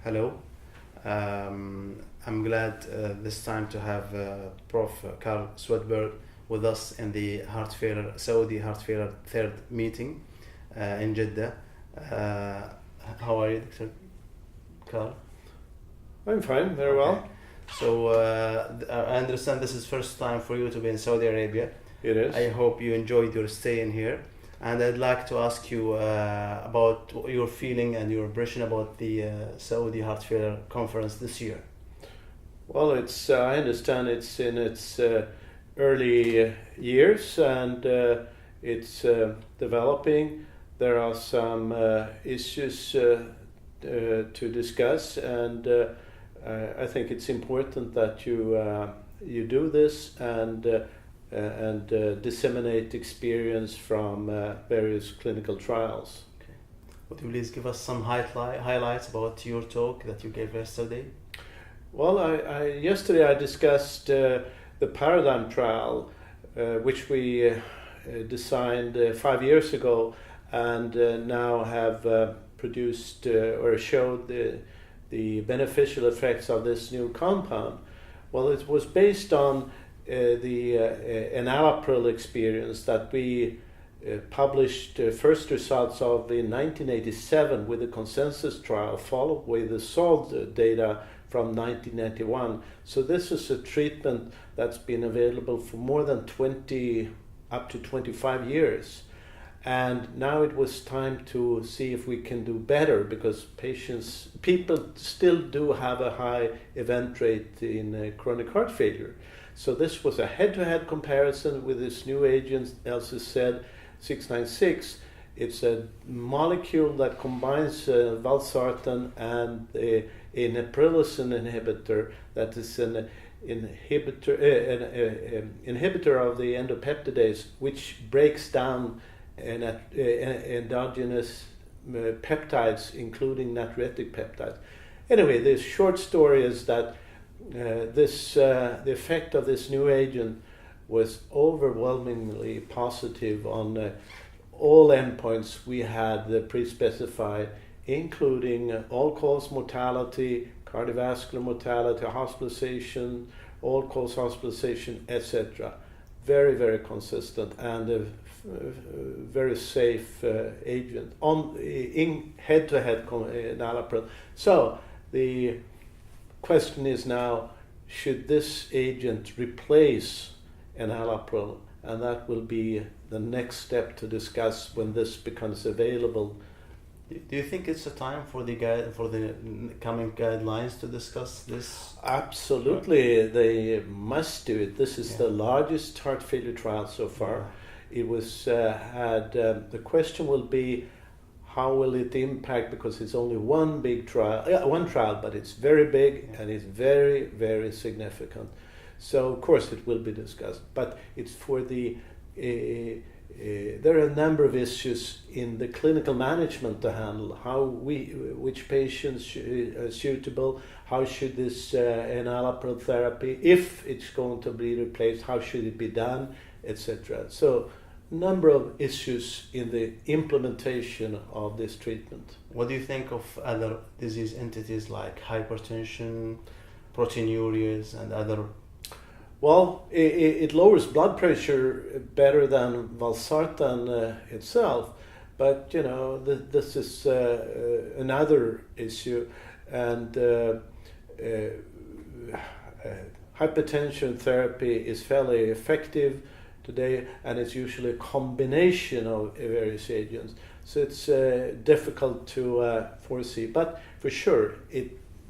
Hello. I'm glad this time to have Prof. Karl Swedberg with us in the Saudi Heart Failure third meeting in Jeddah. How are you, Dr. Karl? I'm fine, very well. So I understand this is first time for you to be in Saudi Arabia. It is. I hope you enjoyed your stay in here. And I'd like to ask you about your feeling and your impression about the Saudi Heart Failure Conference this year. Well, I understand it's in its early years and it's developing. There are some issues to discuss, and I think it's important that you do this and disseminate experience from various clinical trials. Okay. Would you please give us some highlights about your talk that you gave yesterday? Well, yesterday I discussed the paradigm trial, which we designed 5 years ago, and now have produced or showed the beneficial effects of this new compound. Well, it was based on the enalapril experience that we published first results of in 1987 with the consensus trial, followed with the SOLVE data from 1991. So this is a treatment that's been available for more than 20, up to 25 years. And now it was time to see if we can do better, because people still do have a high event rate in chronic heart failure. So this was a head-to-head comparison with this new agent, Elsie said, 696. It's a molecule that combines valsartan and a neprilysin inhibitor, that is an inhibitor of the endopeptidase, which breaks down endogenous peptides, including natriuretic peptides. Anyway, the short story is that the effect of this new agent was overwhelmingly positive on all endpoints we had pre-specified, including all-cause mortality, cardiovascular mortality, hospitalization, all-cause hospitalization, etc. Very, very consistent and a very safe agent in head-to-head enalapril. So the question is now, should this agent replace enalapril? And that will be the next step to discuss when this becomes available. Do you think it's a time for the coming guidelines to discuss this? Absolutely, they must do it. This is the largest heart failure trial so far. It was the question will be, how will it impact, because it's only one trial, but it's very big and it's very, very significant. So of course it will be discussed, but it's for the there are a number of issues in the clinical management to handle. Which patients are suitable, how should this enalapril therapy, if it's going to be replaced, how should it be done, etc. So number of issues in the implementation of this treatment. What do you think of other disease entities like hypertension, proteinuria, and other? Well, it lowers blood pressure better than valsartan itself, but this is another issue, and hypertension therapy is fairly effective today, and it's usually a combination of various agents. So it's difficult to foresee, but for sure,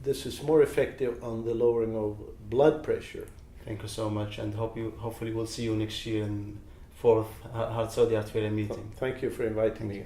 this is more effective on the lowering of blood pressure. Thank you so much, and hopefully we'll see you next year in 4th Saudi Heart Failure meeting. Thank you for inviting me.